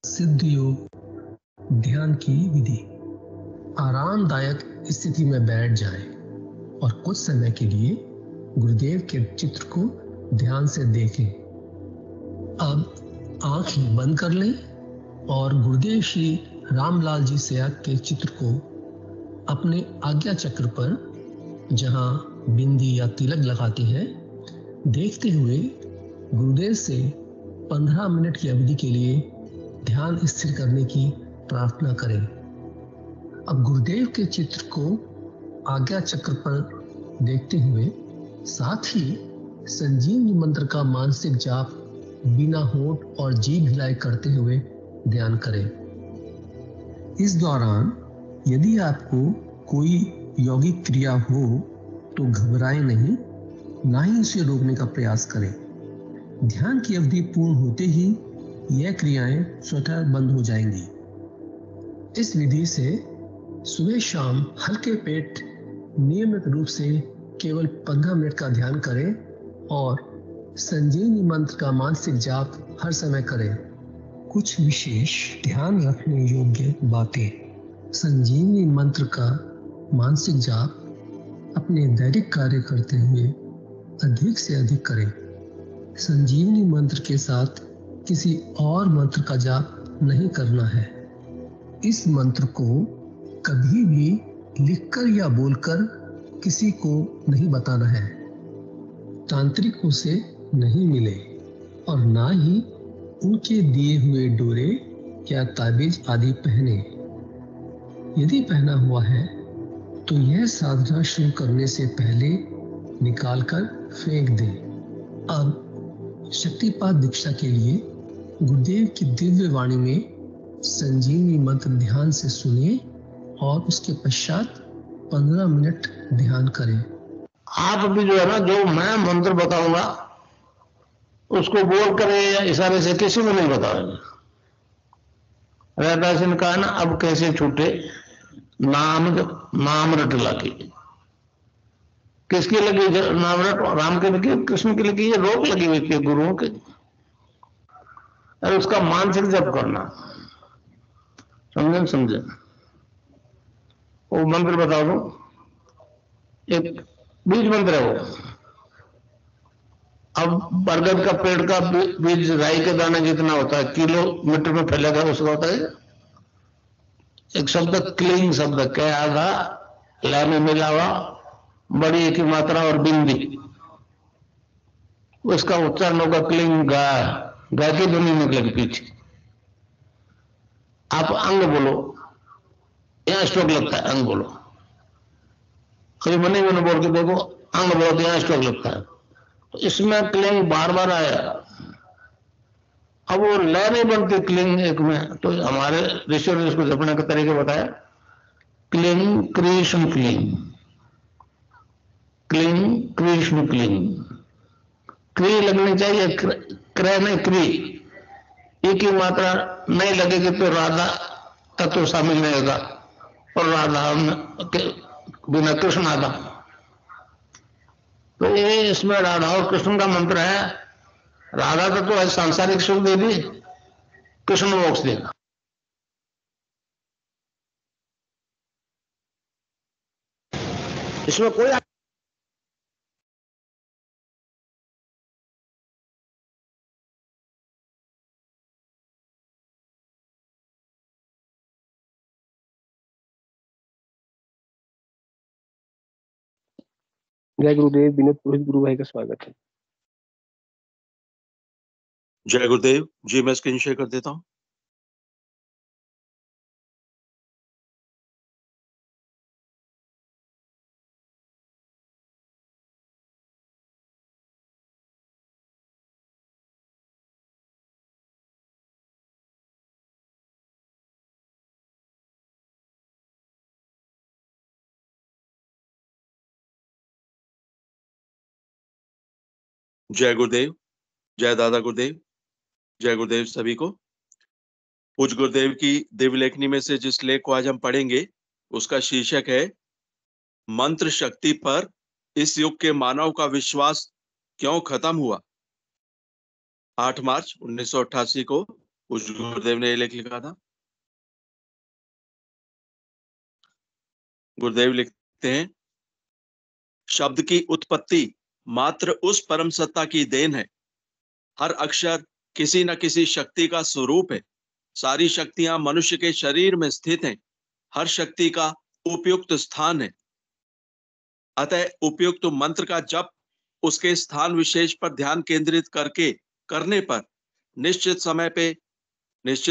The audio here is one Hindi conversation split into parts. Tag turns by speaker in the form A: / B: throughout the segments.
A: सिद्ध योग ध्यान की विधि। आरामदायक स्थिति में बैठ जाएं और कुछ समय के लिए गुरुदेव के चित्र को ध्यान से देखें। अब आंखें बंद कर लें और गुरुदेव श्री रामलाल जी सेवक के चित्र को अपने आज्ञा चक्र पर, जहां बिंदी या तिलक लगाते हैं, देखते हुए गुरुदेव से 15 मिनट की अवधि के लिए ध्यान स्थिर करने की प्रार्थना करें। अब गुरुदेव के चित्र को आज्ञा चक्र पर देखते हुए साथ ही संजीवनी मंत्र का मानसिक जाप बिना होंठ और जीभ हिलाए करते हुए ध्यान करें। इस दौरान यदि आपको कोई यौगिक क्रिया हो तो घबराएं नहीं, ना ही उसे रोकने का प्रयास करें। ध्यान की अवधि पूर्ण होते ही यह क्रियाएं स्वतः बंद हो जाएंगी। इस विधि से सुबह शाम हल्के पेट नियमित रूप से केवल 15 मिनट का ध्यान करें और संजीवनी मंत्र का मानसिक जाप हर समय करें। कुछ विशेष ध्यान रखने योग्य बातें। संजीवनी मंत्र का मानसिक जाप अपने दैनिक कार्य करते हुए अधिक से अधिक करें। संजीवनी मंत्र के साथ किसी और मंत्र का जाप नहीं करना है। इस मंत्र को कभी भी लिखकर या बोलकर किसी को नहीं बताना है। तांत्रिकों से नहीं मिले और ना ही उनके दिए हुए डोरे या ताबीज आदि पहने। यदि पहना हुआ है तो यह साधना शुरू करने से पहले निकालकर फेंक दें। अब शक्तिपात दीक्षा के लिए गुरुदेव की दिव्य वाणी में संजीवनी मंत्र ध्यान से सुनिए और उसके पश्चात 15 मिनट ध्यान करें।
B: आप भी जो है ना, जो मैं मंत्र बताऊंगा उसको बोल कर या इशारे से किसी को नहीं बताओगे। रहता सिंह कहा ना, अब कैसे छूटे नाम रट लगी। किसकी लगी नाम रट? राम की लगी, कृष्ण की लगी, ये रोक लगी हुई थी गुरुओं के। और उसका मानसिक जप करना, समझे? वो मंत्र बता दो, एक बीज मंत्र है वो। अब बरगद का पेड़ का बीज राई के दाने जितना होता है, किलोमीटर में फैलेगा, उसका होता है एक शब्द क्लींग शब्द, क्या आधा लय में मिला हुआ, बड़ी की मात्रा और बिंदी, उसका उच्चारण होगा क्लींग। गा की ध्वनि निकलेगी पीछे। आप अंग बोलो, यहां स्ट्रोक लगता है, अंग बोलो। कभी मन ही मन बोल के देखो, अंग बोलो तो यहां स्ट्रोक लगता है। तो इसमें क्लिंग बार बार आया। अब वो लय नहीं बनती क्लिंग एक में, तो हमारे ऋषियों ने इसको जपने का तरीके बताया। Cling Krishna cling, cling Krishna cling. क्री लगनी चाहिए, क्रय नहीं क्री। एक ही मात्रा नहीं लगेगी तो राधा तत्व शामिल नहीं होगा, और राधा के बिना कृष्ण आधा। तो ये इसमें राधा और कृष्ण का मंत्र है। राधा तत्व है सांसारिक सुख देगी, कृष्ण मोक्ष देगा। इसमें कोई
C: जय गुरुदेव। विनोद पुरोहित गुरु भाई का स्वागत है।
D: जय गुरुदेव जी। मैं स्क्रीन शेयर कर देता हूँ। जय गुरुदेव, जय दादा गुरुदेव, जय गुरुदेव सभी को। पूज्य गुरुदेव की दिव्य लेखनी में से जिस लेख को आज हम पढ़ेंगे उसका शीर्षक है मंत्र शक्ति पर इस युग के मानव का विश्वास क्यों खत्म हुआ। 8 मार्च 1988 को पूज्य गुरुदेव ने ये लेख लिखा था। गुरुदेव लिखते हैं, शब्द की उत्पत्ति मात्र उस परम सत्ता की देन है। हर अक्षर किसी न किसी शक्ति का स्वरूप है। सारी शक्तियां मनुष्य के शरीर में स्थित हैं। हर शक्ति का उपयुक्त स्थान है। अतः उपयुक्त मंत्र का जप उसके स्थान विशेष पर ध्यान केंद्रित करने पर निश्चित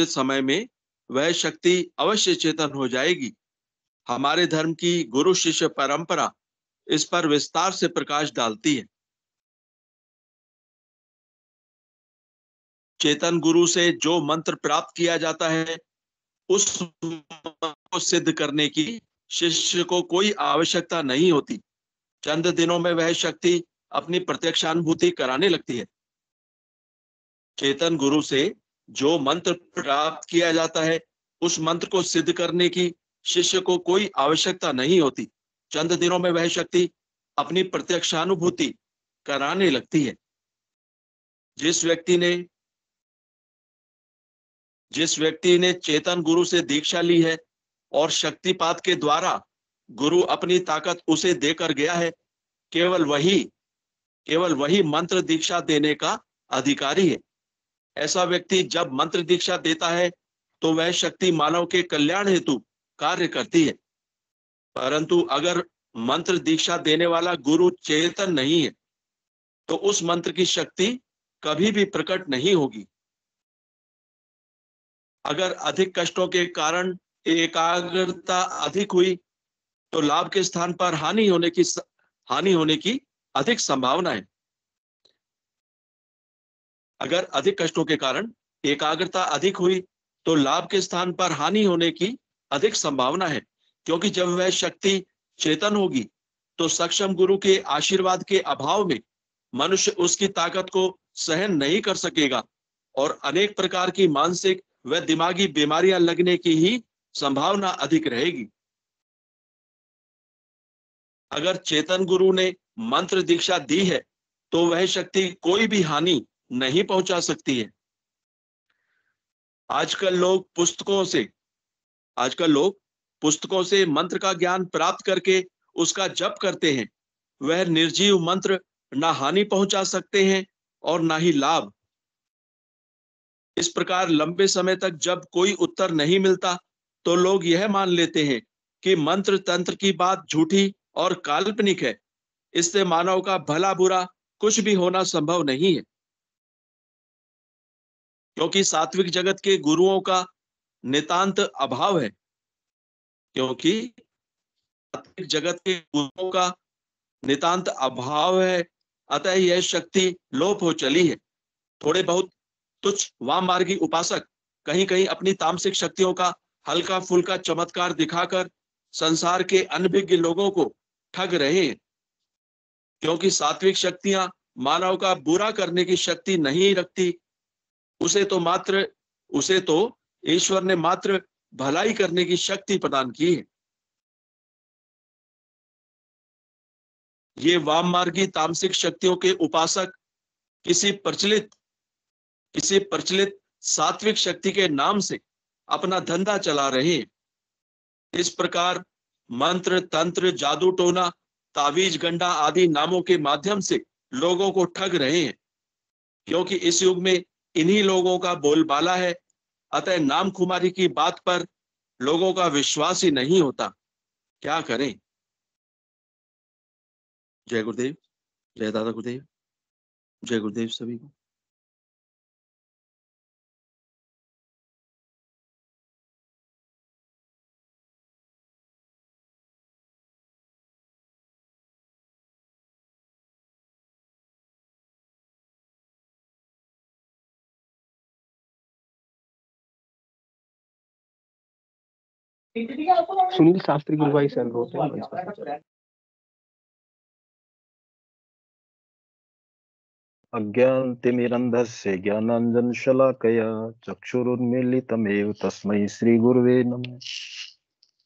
D: समय में वह शक्ति अवश्य चेतन हो जाएगी। हमारे धर्म की गुरु शिष्य परंपरा इस पर विस्तार से प्रकाश डालती है। चेतन गुरु से जो मंत्र प्राप्त किया जाता है, उस मंत्र को सिद्ध करने की शिष्य को कोई आवश्यकता नहीं होती। चंद दिनों में वह शक्ति अपनी प्रत्यक्षानुभूति कराने लगती है। चेतन गुरु से जो मंत्र प्राप्त किया जाता है, उस मंत्र को सिद्ध करने की शिष्य को कोई आवश्यकता नहीं होती। चंद दिनों में वह शक्ति अपनी प्रत्यक्षानुभूति कराने लगती है। जिस व्यक्ति ने चेतन गुरु से दीक्षा ली है और शक्तिपात के द्वारा गुरु अपनी ताकत उसे देकर गया है, केवल वही मंत्र दीक्षा देने का अधिकारी है। ऐसा व्यक्ति जब मंत्र दीक्षा देता है तो वह शक्ति मानव के कल्याण हेतु कार्य करती है। परंतु अगर मंत्र दीक्षा देने वाला गुरु चेतन नहीं है तो उस मंत्र की शक्ति कभी भी प्रकट नहीं होगी। अगर अधिक कष्टों के कारण एकाग्रता अधिक हुई तो लाभ के स्थान पर हानि होने की अधिक संभावना है। अगर अधिक कष्टों के कारण एकाग्रता अधिक हुई तो लाभ के स्थान पर हानि होने की अधिक संभावना है, क्योंकि जब वह शक्ति चेतन होगी तो सक्षम गुरु के आशीर्वाद के अभाव में मनुष्य उसकी ताकत को सहन नहीं कर सकेगा और अनेक प्रकार की मानसिक व दिमागी बीमारियां लगने की ही संभावना अधिक रहेगी। अगर चेतन गुरु ने मंत्र दीक्षा दी है तो वह शक्ति कोई भी हानि नहीं पहुंचा सकती है। आजकल लोग पुस्तकों से मंत्र का ज्ञान प्राप्त करके उसका जप करते हैं। वह निर्जीव मंत्र ना हानि पहुंचा सकते हैं और ना ही लाभ। इस प्रकार लंबे समय तक जब कोई उत्तर नहीं मिलता तो लोग यह मान लेते हैं कि मंत्र तंत्र की बात झूठी और काल्पनिक है। इससे मानव का भला बुरा कुछ भी होना संभव नहीं है, क्योंकि सात्विक जगत के गुरुओं का नितांत अभाव है। अतः यह शक्ति लोप हो चली है। थोड़े बहुत तुच्छ वाममार्गी उपासक कहीं कहीं अपनी तामसिक शक्तियों का हल्का फुल्का चमत्कार दिखाकर संसार के अनभिज्ञ लोगों को ठग रहे हैं, क्योंकि सात्विक शक्तियां मानव का बुरा करने की शक्ति नहीं रखती। उसे तो ईश्वर ने मात्र भलाई करने की शक्ति प्रदान की है। ये वाममार्गी तामसिक शक्तियों के उपासक किसी प्रचलित सात्विक शक्ति के नाम से अपना धंधा चला रहे हैं। इस प्रकार मंत्र तंत्र जादू टोना तावीज गंडा आदि नामों के माध्यम से लोगों को ठग रहे हैं, क्योंकि इस युग में इन्हीं लोगों का बोलबाला है। अतः नाम खुमारी की बात पर लोगों का विश्वास ही नहीं होता। क्या करें? जय गुरुदेव, जय दादा गुरुदेव, जय गुरुदेव सभी को।
C: सुनील शास्त्री गुरु भाई सर होते हैं।
E: अज्ञानतिमिरन्धस्य ज्ञानाञ्जनशलाकया चक्षुरुन्मीलितमेव तस्मै श्री गुरुवे नमः।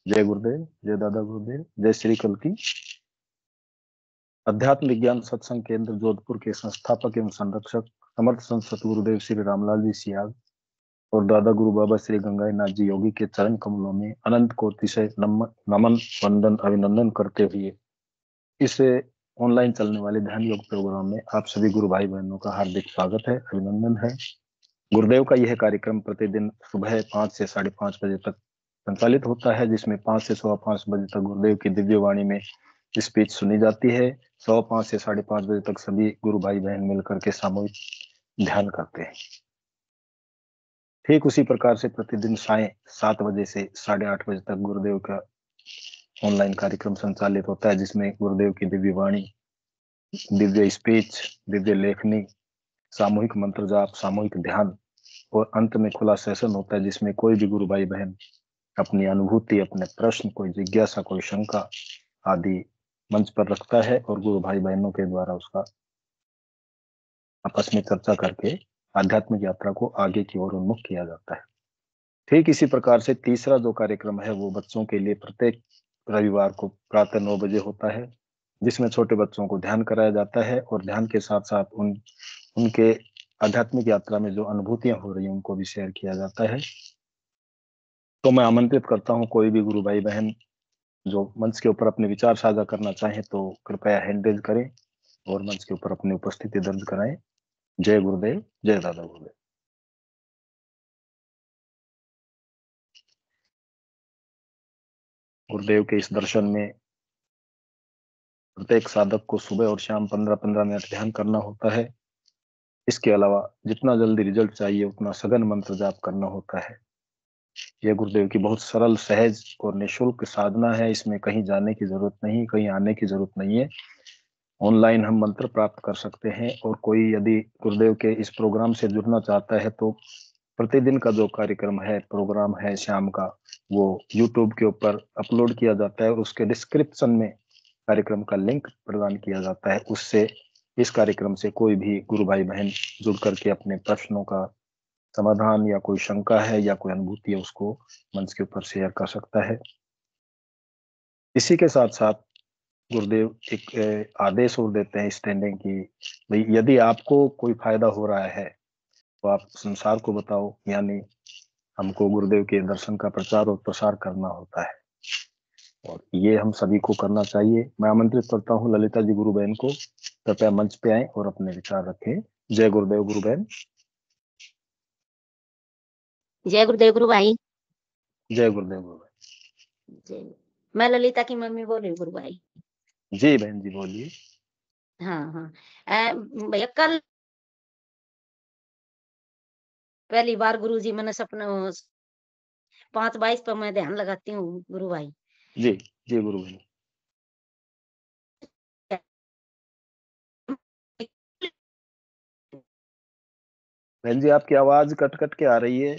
E: जय गुरुदेव, जय दादा गुरुदेव, जय श्री कल्की। अध्यात्म विज्ञान सत्संग केंद्र जोधपुर के संस्थापक एवं संरक्षक समर्थ संत सतगुरुदेव श्री रामलाल जी सियाग और दादा गुरु बाबा श्री गंगाईनाथ जी योगी के चरण कमलों में अनंत कोटि से नमन वंदन अभिनंदन करते हुए इस ऑनलाइन चलने वाले ध्यान योग प्रोग्राम में आप सभी गुरु भाई बहनों का हार्दिक स्वागत है, अभिनंदन है। गुरुदेव का यह कार्यक्रम प्रतिदिन सुबह 5 से 5:30 बजे तक संचालित होता है, जिसमें 5 से 5:15 बजे तक गुरुदेव की दिव्य वाणी में स्पीच सुनी जाती है। 5:15 से 5:30 बजे तक सभी गुरु भाई बहन मिलकर के सामूहिक ध्यान करते हैं। ठीक उसी प्रकार से प्रतिदिन सायं 7 बजे से 8:30 बजे तक गुरुदेव का ऑनलाइन कार्यक्रम संचालित होता है, जिसमें गुरुदेव की दिव्य वाणी, दिव्य स्पीच, दिव्य लेखनी, सामूहिक मंत्र जाप, सामूहिक ध्यान और अंत में खुला सेशन होता है, जिसमें कोई भी गुरु भाई बहन अपनी अनुभूति, अपने प्रश्न, कोई जिज्ञासा, कोई शंका आदि मंच पर रखता है और गुरु भाई बहनों के द्वारा उसका आपस में चर्चा करके आध्यात्मिक यात्रा को आगे की ओर उन्मुख किया जाता है। ठीक इसी प्रकार से तीसरा जो कार्यक्रम है वो बच्चों के लिए प्रत्येक रविवार को प्रातः 9 बजे होता है, जिसमें छोटे बच्चों को ध्यान कराया जाता है और ध्यान के साथ साथ उनके आध्यात्मिक यात्रा में जो अनुभूतियां हो रही हैं उनको भी शेयर किया जाता है। तो मैं आमंत्रित करता हूं, कोई भी गुरु भाई बहन जो मंच के ऊपर अपने विचार साझा करना चाहें तो कृपया हैंड रेज करें और मंच के ऊपर अपनी उपस्थिति दर्ज कराएं। जय गुरुदेव, जय दादा गुरुदेव। गुरुदेव के इस दर्शन में प्रत्येक साधक को सुबह और शाम 15-15 मिनट ध्यान करना होता है। इसके अलावा जितना जल्दी रिजल्ट चाहिए उतना सघन मंत्र जाप करना होता है। यह गुरुदेव की बहुत सरल, सहज और निःशुल्क साधना है। इसमें कहीं जाने की जरूरत नहीं, कहीं आने की जरूरत नहीं है। ऑनलाइन हम मंत्र प्राप्त कर सकते हैं और कोई यदि गुरुदेव के इस प्रोग्राम से जुड़ना चाहता है तो प्रतिदिन का जो कार्यक्रम है, प्रोग्राम है शाम का, वो यूट्यूब के ऊपर अपलोड किया जाता है और उसके डिस्क्रिप्शन में कार्यक्रम का लिंक प्रदान किया जाता है। उससे इस कार्यक्रम से कोई भी गुरु भाई बहन जुड़ करके अपने प्रश्नों का समाधान या कोई शंका है या कोई अनुभूति है उसको मंच के ऊपर शेयर कर सकता है। इसी के साथ साथ गुरुदेव एक आदेश और देते हैं स्टैंडिंग की, भाई यदि आपको कोई फायदा हो रहा है तो आप संसार को बताओ, यानी हमको गुरुदेव के दर्शन का प्रचार और प्रसार करना होता है और ये हम सभी को करना चाहिए। मैं आमंत्रित करता हूँ ललिता जी गुरु बहन को, कृपया मंच पे आए और अपने विचार रखें। जय गुरुदेव गुरु बहन।
F: जय गुरुदेव गुरु भाई।
E: जय गुरुदेव गुरु भाई।
F: जय। मैं ललिता की मम्मी बोल रही हूँ गुरु भाई।
E: जी बहन जी बोलिए।
F: हाँ, भैया कल पहली बार गुरु जी मैंने सपना 5:22 पर मैं ध्यान लगाती हूँ गुरु भाई।
E: जी जी गुरु बहन। बहन जी आपकी आवाज कट कट के आ रही है।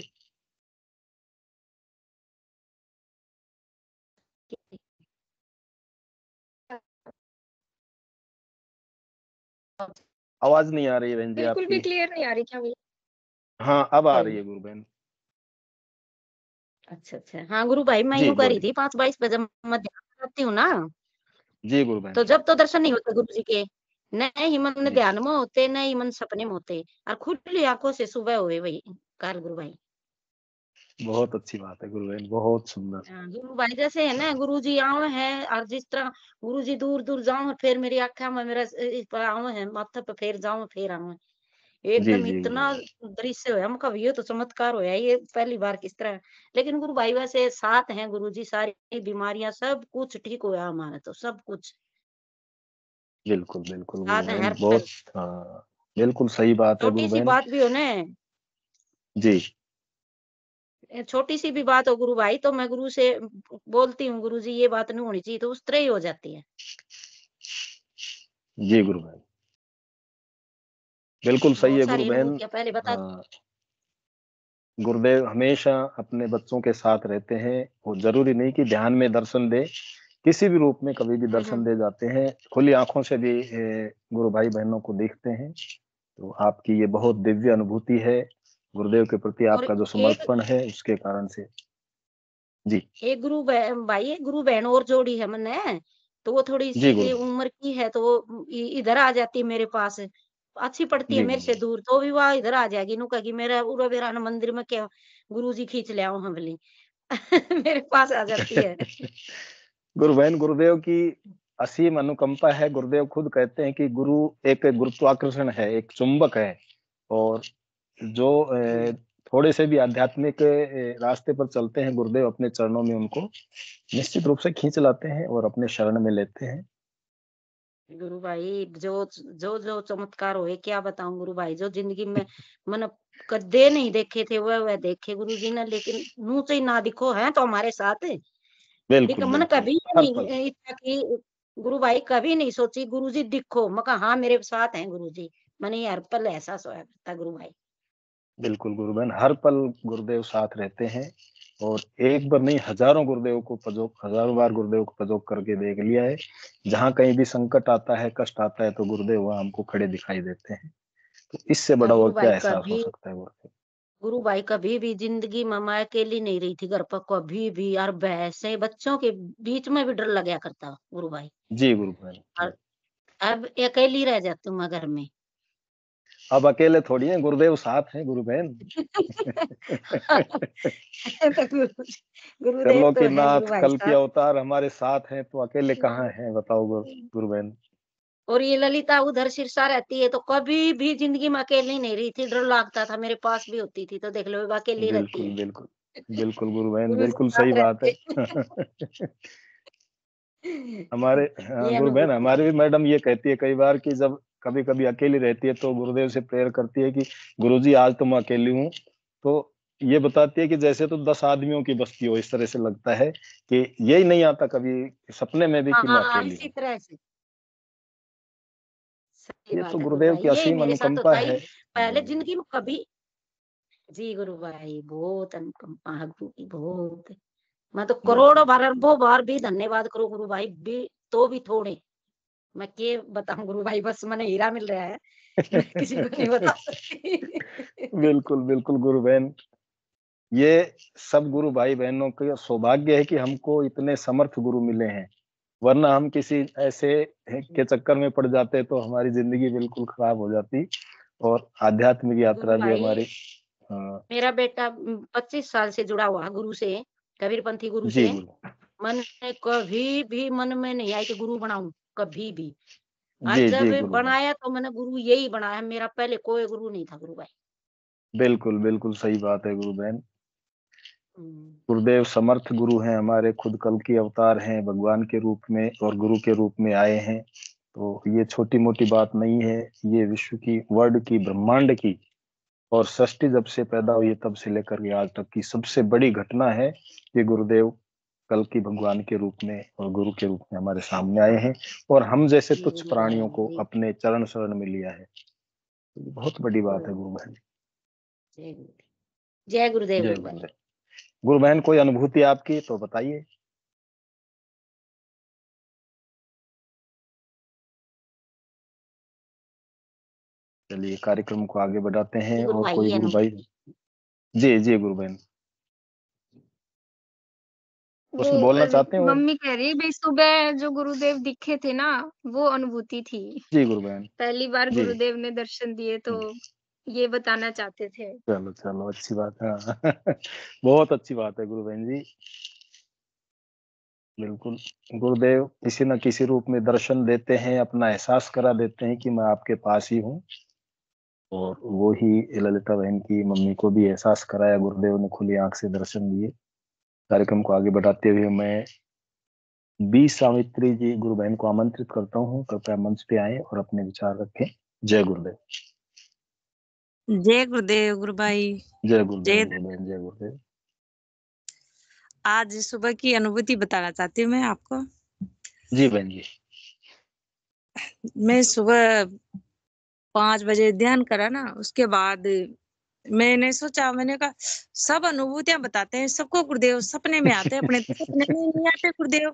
E: आवाज नहीं आ रही है बहन जी
F: बिल्कुल
E: आपकी।
F: भी क्लियर नहीं आ रही क्या भैया?
E: हाँ अब आ रही है गुरु बहन।
F: अच्छा। हाँ गुरु भाई, मैं
E: जी
F: यूं कर रही
E: बोलिए।
F: थी 5:22 पे जब मैं ध्यान लगाती हूँ ना,
E: जी गुरु बहन।
F: तो जब तो दर्शन नहीं होते गुरु जी के, न ही मन
E: जी
F: ध्यान में होते, न ही मन सपने में होते, और खुली आंखों से सुबह हुए भाई कार गुरु भाई।
E: बहुत अच्छी बात है गुरु बहन, बहुत सुंदर।
F: गुरु भाई जैसे है ना, गुरु जी आवे हैं और जिस तरह गुरु जी दूर दूर जाऊं फिर मेरी आंखा में मेरा इस पर आवे हैं, माथे पे फिर जाऊं फिर आवे,
E: जी
F: एकदम
E: जी गुरु
F: इतना
E: बहन।
F: दृश्य है हमका, ये तो चमत्कार होया ये पहली बार किस तरह। लेकिन गुरु भाई वैसे साथ हैं गुरु जी, सारी बीमारियां सब कुछ ठीक होया हमारे, तो सब कुछ
E: बिल्कुल बिल्कुल गुरु
F: साथ हैं
E: बहन,
F: हर पल।
E: बहुत हाँ बिल्कुल सही बात है
F: छोटी
E: गुरु
F: सी
E: बहन।
F: बात भी हो ना,
E: जी
F: छोटी सी भी बात हो गुरु भाई, तो मैं गुरु से बोलती हूँ गुरु जी ये बात नहीं होनी चाहिए, तो उस तरह ही हो जाती है।
E: जी गुरु बहन, बिल्कुल सही
F: बहुत
E: है गुरु
F: सारी
E: बहन।
F: अनुभूतियां पहले बता।
E: हाँ, गुरुदेव हमेशा अपने बच्चों के साथ रहते हैं। वो जरूरी नहीं कि ध्यान में दर्शन दे, किसी भी रूप में कभी भी दर्शन दे जाते हैं। खुली आंखों से भी गुरु भाई बहनों को देखते हैं। तो आपकी ये बहुत दिव्य अनुभूति है, गुरुदेव के प्रति
F: और
E: आपका जो
F: एक
E: समर्पण है उसके कारण से। जी
F: एक भाई एक गुरु बहन और जोड़ी है मैंने, तो वो थोड़ी
E: जी
F: सी
E: गुरु बहन।
F: उम्र की है, तो वो इधर आ जाती है मेरे पास, अच्छी पड़ती है
E: जी
F: मेरे से दूर, तो भी वह इधर आ जाएगी, नु कहेगी मेरा उरा बेरा मंदिर में क्या गुरुजी खींच ले आओ हमली मेरे पास आ जाती है।
E: गुरु बहन, गुरुदेव की असीम अनुकंपा है। गुरुदेव खुद कहते हैं कि गुरु एक गुरुत्वाकर्षण है, एक चुंबक है, और जो थोड़े से भी आध्यात्मिक रास्ते पर चलते हैं, गुरुदेव अपने चरणों में उनको निश्चित रूप से खींच लाते हैं और अपने शरण में लेते हैं।
F: गुरु भाई जो चमत्कार हुए क्या बताऊं गुरु भाई, जो जिंदगी में मन कदे नहीं देखे थे वह देखे गुरु जी ने, लेकिन मुंह से ही ना दिखो है तो हमारे साथ है।
E: बिल्कुल
F: मन
E: बिल्कुल,
F: कभी
E: हर पल।
F: नहीं इच्छा की गुरु भाई, कभी नहीं सोची गुरु जी दिखो, मैं कहा हाँ मेरे साथ हैं गुरु जी। मैंने हर पल एहसास होया करता गुरु भाई।
E: बिल्कुल गुरु बहन, हर पल गुरुदेव साथ रहते हैं, और एक बार नहीं हजारों हजारों बार गुरुदेव को पजोक करके देख लिया है। जहाँ कहीं भी संकट आता है, कष्ट आता है, तो गुरुदेव वहां हमको खड़े दिखाई देते हैं। तो इससे बड़ा और क्या एहसास हो सकता है गुरुदेव।
F: गुरु भाई कभी भी जिंदगी में मैं अकेली नहीं रही थी घर पर कभी भी, और वैसे बच्चों के बीच में भी डर लगा करता गुरु भाई।
E: जी गुरु बहन।
F: और अब अकेली रह जाती हूँ मैं घर में।
E: अब अकेले थोड़ी हैं, गुरुदेव साथ हैं गुरु बहन।
F: तो गुरुदेव तो है गुरु
E: त्रिलोकीनाथ
F: भाई
E: कल के
F: साहब।
E: अवतार हमारे साथ हैं, तो अकेले कहाँ हैं बताओ गुरु बहन।
F: और ये ललिता उधर सिरसा रहती है, तो कभी भी जिंदगी में अकेली नहीं रही थी, डर लगता था मेरे पास भी होती थी तो देख लो वो अकेली रहती
E: बिल्कुल
F: है।
E: बिल्कुल, बिल्कुल गुरु बहन,
F: गुरु जी
E: बिल्कुल
F: साथ
E: सही बात है।
F: रहते।
E: हमारे
F: ये
E: गुरु बहन,
F: अनुभूति
E: हमारी भी मैडम ये कहती है कई बार कि जब कभी कभी अकेली रहती है तो गुरुदेव से प्रेयर करती है कि गुरुजी आज तो मैं अकेली हूँ। तो ये बताती है कि जैसे तो 10 आदमियों की बस्ती हो, इस तरह से लगता है कि यही नहीं आता कभी सपने में भी कि मैं
F: हाँ
E: अकेली
F: इसी
E: हूँ।
F: तरह से सही
E: ये तो
F: बात है गुरु
E: गुरुदेव
F: भाई,
E: की
F: ये
E: असीम
F: मेरे साथ
E: अनुकंपा
F: होता ही
E: है।
F: पहले जिंदगी में कभी। जी गुरु भाई बहुत अनुकंपा है गुरु की, बहुत। मैं तो
E: बिल्कुल
F: करोड़ों बार अरबों बार भी धन्यवाद करूँ गुरु भाई भी, तो भी थोड़े। मैं के बताऊं गुरु भाई, बस मैंने हीरा मिल रहा है, मैं किसी को नहीं बता सकती।
E: बिल्कुल बिल्कुल गुरु बहन, ये सब गुरु भाई बहनों का सौभाग्य है कि हमको इतने समर्थ गुरु मिले हैं, वरना हम किसी ऐसे के चक्कर में पड़ जाते तो हमारी जिंदगी बिल्कुल खराब हो जाती, और आध्यात्मिक
F: गुरु
E: यात्रा भी
F: भाई
E: हमारी। हाँ।
F: मेरा बेटा 25 साल से जुड़ा हुआ गुरु से, कबीरपंथी गुरु
E: जी
F: से।
E: गुरु।
F: मैंने कभी भी मन में नहीं आया कि गुरु बनाऊं, कभी भी। आज
E: जी
F: जब
E: जी गुरु बहन,
F: बनाया तो मैंने गुरु यही बनाया, मेरा पहले कोई गुरु नहीं था गुरु भाई।
E: बिल्कुल बिल्कुल सही बात है गुरु बहन।
F: हम्म,
E: गुरुदेव समर्थ गुरु हैं हमारे, खुद कल की अवतार हैं, भगवान के रूप में और गुरु के रूप में आए हैं। तो ये छोटी मोटी बात नहीं है, ये विश्व की, वर्ल्ड की, ब्रह्मांड की, और सृष्टि जब से पैदा हुई है तब से लेकर के आज तक की सबसे बड़ी घटना है कि गुरुदेव कल की भगवान के रूप में और गुरु के रूप में हमारे सामने आए हैं, और हम जैसे
F: जी
E: तुच्छ
F: गुरु
E: प्राणियों को
F: भाई।
E: अपने चरण शरण में लिया है। तो ये बहुत बड़ी बात है
F: गुरु,
E: गुरु बहन।
F: जय गुरु, जय गुरुदेव
E: जय
F: गुरु भाई।
E: गुरुदेव। गुरु बहन, कोई अनुभूति आपकी तो बताइए। चलिए कार्यक्रम को आगे बढ़ाते
F: जी
E: हैं,
F: गुरु
E: और
F: भाई
E: कोई
F: ये
E: गुरु भाई।
F: अनुभूति।
E: जी जी गुरु बहन,
G: वो
E: कुछ बोलना चाहते हैं और।
G: मम्मी कह रही भाई सुबह जो गुरुदेव दिखे थे ना, वो अनुभूति थी।
E: जी गुरु बहन।
G: पहली बार
E: जी।
G: गुरुदेव ने दर्शन दिए तो ये बताना चाहते थे।
E: चलो चलो, अच्छी बात है। हाँ। बहुत अच्छी बात है गुरु बहन जी। बिल्कुल, गुरुदेव किसी न किसी रूप में दर्शन देते हैं, अपना एहसास करा देते हैं कि मैं आपके पास ही हूँ, और वो ही ललिता बहन की मम्मी को भी एहसास कराया गुरुदेव ने, खुली आंख से दर्शन दिए। कार्यक्रम को आगे बढ़ाते हुए मैं बी सावित्री जी गुरु बहन को आमंत्रित करता हूँ, कृपया मंच पे आए और अपने विचार रखें। जय गुरुदेव।
H: जय गुरुदेव गुरु भाई।
E: जय गुरुदेव
H: जय।
E: गुरु बहन, जय गुरुदेव।
H: आज सुबह की अनुभूति बताना चाहती हूँ मैं आपको।
E: जी बहन जी।
H: मैं सुबह 5 बजे ध्यान करा ना, उसके बाद मैंने सोचा, मैंने कहा सब अनुभूतियां बताते हैं, सबको गुरुदेव सपने में आते हैं, अपने तो सपने में नहीं आते गुरुदेव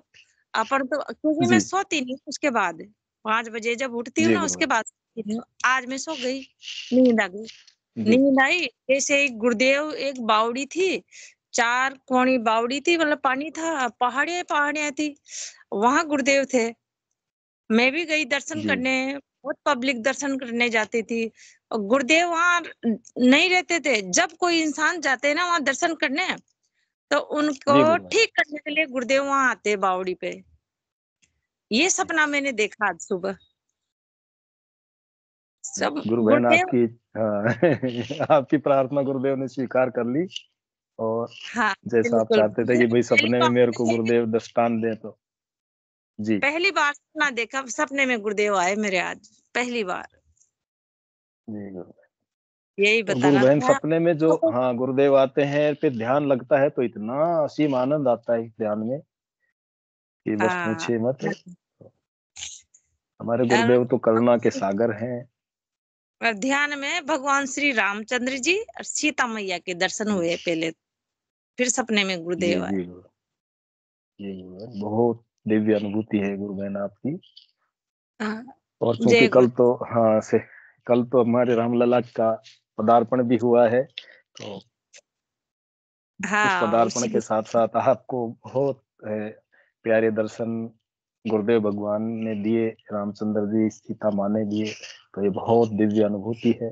H: अपन तो, क्योंकि मैं
E: जी
H: सोती नहीं उसके बाद 5 बजे जब उठती हूँ
E: जी
H: ना
E: गुरु
H: उसके
E: बहन।
H: बाद सोती हूँ। आज मैं सो गई, नींद आ गई।
E: जी
H: नींद आई जैसे एक गुरुदेव, एक बावड़ी थी, 4 कोणी बावड़ी थी, मतलब पानी था, पहाड़ियां पहाड़ियां थी, वहां गुरुदेव थे। मैं भी गई दर्शन
E: जी
H: करने, बहुत पब्लिक दर्शन करने जाती थी और गुरुदेव वहाँ नहीं रहते थे। जब कोई इंसान जाते हैं ना वहाँ दर्शन करने, तो उनको
E: जी गुरुदेव।
H: ठीक करने के लिए गुरुदेव वहाँ आते हैं बावड़ी पे। ये सपना मैंने देखा आज सुबह। सब
E: गुरु बहन
H: गुरुदेव,
E: आपकी आपकी प्रार्थना गुरुदेव ने स्वीकार कर ली, और
H: हाँ
E: जैसा आप
H: बिल्कुल।
E: चाहते थे कि भाई
H: पहली
E: सपने में
H: बार
E: मेरे को गुरुदेव दृष्टांत दे, तो जी
H: पहली बार सपना देखा, सपने में गुरुदेव आए मेरे आज, पहली बार।
E: जी गुरु।
H: यही
E: और गुरु
H: बताना
E: बहन
H: था।
E: सपने में जो हाँ गुरुदेव आते हैं, फिर ध्यान लगता है तो इतना असीम आनंद आता है इस ध्यान में कि बस
H: हाँ,
E: पूछिए मत। हमारे
H: और
E: गुरुदेव तो करुणा के सागर हैं।
H: और ध्यान में भगवान श्री रामचंद्र जी और सीता मैया के दर्शन हुए पहले, फिर सपने में
E: जी
H: गुरुदेव आए।
E: जी गुरु। जी गुरु बहन, बहुत दिव्य अनुभूति है गुरु बहन आपकी।
H: हाँ,
E: और चूंकि
H: जय गुरु।
E: कल तो हमारे रामलला का पदार्पण भी हुआ है, तो उस
H: हाँ
E: पदार्पण
H: उसी
E: के साथ साथ आपको बहुत प्यारे दर्शन गुरुदेव भगवान ने दिए, रामचंद्र जी सीता माँ ने दिए, तो ये बहुत दिव्य अनुभूति है।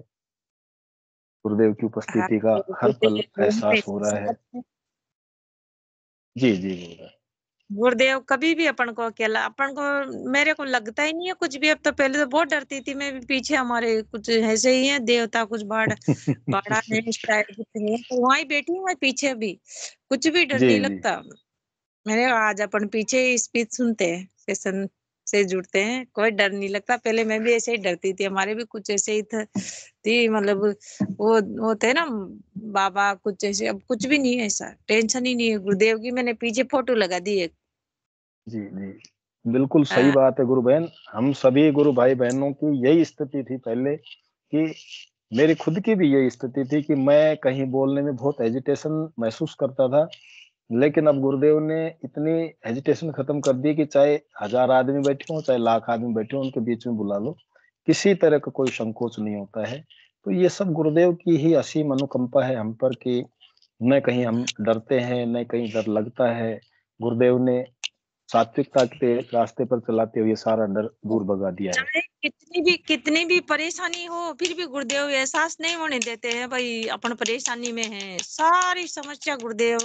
E: गुरुदेव की
H: हाँ,
E: उपस्थिति का हर पल एहसास हो रहा है।
H: गुरुदेव
E: जी जी गुरुदेव।
H: गुरुदेव कभी भी अपन को अकेला, अपन को मेरे को लगता ही नहीं है कुछ भी। अब तो पहले तो बहुत डरती थी मैं भी, पीछे हमारे कुछ ऐसे ही है देवता, कुछ बाड़ा है शायद, कुछ नहीं है, तो वहां ही बैठी हूँ मैं पीछे भी, कुछ भी डर
E: जी
H: नहीं
E: जी
H: लगता। मैंने कहा, आज अपन पीछे ही स्पीच सुनते हैं, सेशन से जुड़ते हैं, कोई डर नहीं लगता। पहले मैं भी ऐसे ही डरती थी, हमारे भी कुछ ऐसे ही थी, मतलब वो थे ना बाबा कुछ ऐसे। अब कुछ भी नहीं है, ऐसा टेंशन ही नहीं है। गुरुदेव की मैंने पीछे फोटो लगा दी है।
E: जी जी बिल्कुल सही
H: हाँ,
E: बात है गुरु बहन। हम सभी गुरु भाई बहनों की यही स्थिति थी पहले, कि मेरी खुद की भी यही स्थिति थी कि मैं कहीं बोलने में बहुत हेजिटेशन महसूस करता था। लेकिन अब गुरुदेव ने इतनी हेजिटेशन खत्म कर दी कि चाहे 1000 आदमी बैठे हों, चाहे लाख आदमी बैठे हों, उनके बीच में बुला लो, किसी तरह का कोई संकोच नहीं होता है। तो ये सब गुरुदेव की ही असीम अनुकंपा है हम पर, कि न कहीं हम डरते हैं, न कहीं डर लगता है। गुरुदेव ने सात्विकता के रास्ते पर चलाते हुए सारा डर दूर भगा दिया है।
H: चाहे कितनी भी परेशानी हो, फिर भी गुरुदेव एहसास नहीं होने देते हैं भाई अपन परेशानी में है। सारी समस्या गुरुदेव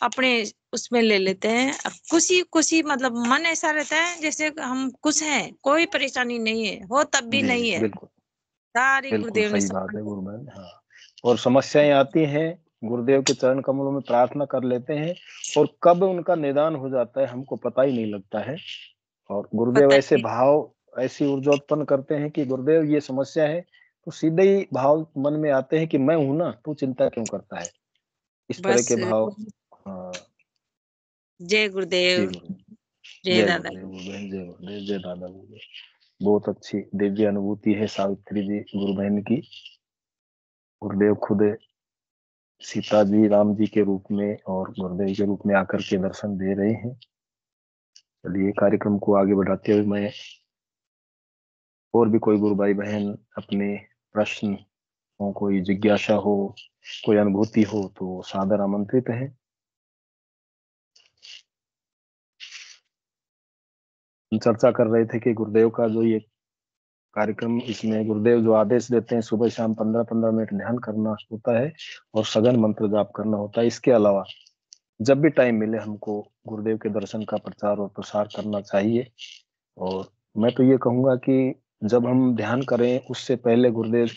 H: अपने उसमें ले लेते हैं। खुशी खुशी, मतलब मन ऐसा रहता है जैसे हम खुश हैं, कोई परेशानी नहीं है, हो तब भी
E: जी
H: नहीं है।
E: बिल्कुल
H: सारी
E: बिल्कुल
H: गुरुदेव ने
E: सही
H: सब
E: बात है गुरु बहन। हाँ, और समस्याएं आती हैं, गुरुदेव के चरण कमलों में प्रार्थना कर लेते हैं, और कब उनका निदान हो जाता है हमको पता ही नहीं लगता है। और गुरुदेव
H: पता
E: ऐसे
H: नहीं।
E: भाव, ऐसी ऊर्जा उत्पन्न करते हैं कि गुरुदेव ये समस्या है, तो सीधे ही भाव मन में आते हैं कि मैं हूं ना, तू चिंता क्यों करता है। इस तरह
H: बस
E: के भाव। हाँ
H: जय
E: जी
H: गुरुदेव,
E: गुरु।
H: जय
E: जय
H: दादा।
E: गुरुदेव गुरु बहन, जय गुरुदेव, जय दादा गुरुदेव। बहुत अच्छी दिव्य अनुभूति है सावित्री जी गुरु बहन की। गुरुदेव खुद सीता जी राम जी के रूप में और गुरुदेव के रूप में आकर के दर्शन दे रहे हैं। चलिए कार्यक्रम को आगे बढ़ाते हुए मैं, और भी कोई गुरु भाई बहन अपने प्रश्न हो, कोई जिज्ञासा हो, कोई अनुभूति हो, तो सादर आमंत्रित है। हम चर्चा कर रहे थे कि गुरुदेव का जो ये कार्यक्रम, इसमें गुरुदेव जो आदेश देते हैं सुबह शाम 15-15 मिनट ध्यान करना होता है और सघन मंत्र जाप करना होता है। इसके अलावा जब भी टाइम मिले हमको गुरुदेव के दर्शन का प्रचार और प्रसार करना चाहिए। और मैं तो ये कहूंगा कि जब हम ध्यान करें उससे पहले गुरुदेव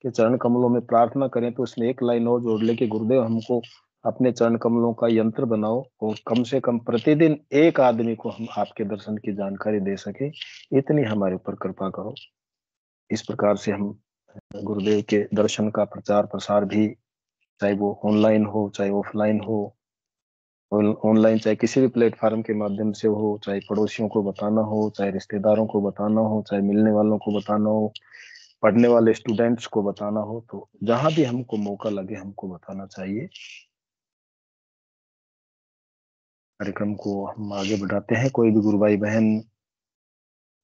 E: के चरण कमलों में प्रार्थना करें, तो उसमें एक लाइन और जोड़ ले कि गुरुदेव हमको अपने चरण कमलों का यंत्र बनाओ, और कम से कम प्रतिदिन एक आदमी को हम आपके दर्शन की जानकारी दे सके, इतनी हमारे ऊपर कृपा करो। इस प्रकार से हम गुरुदेव के दर्शन का प्रचार प्रसार भी, चाहे वो ऑनलाइन हो चाहे ऑफलाइन हो, ऑनलाइन चाहे किसी भी प्लेटफॉर्म के माध्यम से हो, चाहे पड़ोसियों को बताना हो, चाहे रिश्तेदारों को बताना हो, चाहे मिलने वालों को बताना हो, पढ़ने वाले स्टूडेंट्स को बताना हो, तो जहां भी हमको मौका लगे हमको बताना चाहिए। कार्यक्रम को हम आगे बढ़ाते हैं। कोई भी गुरु भाई बहन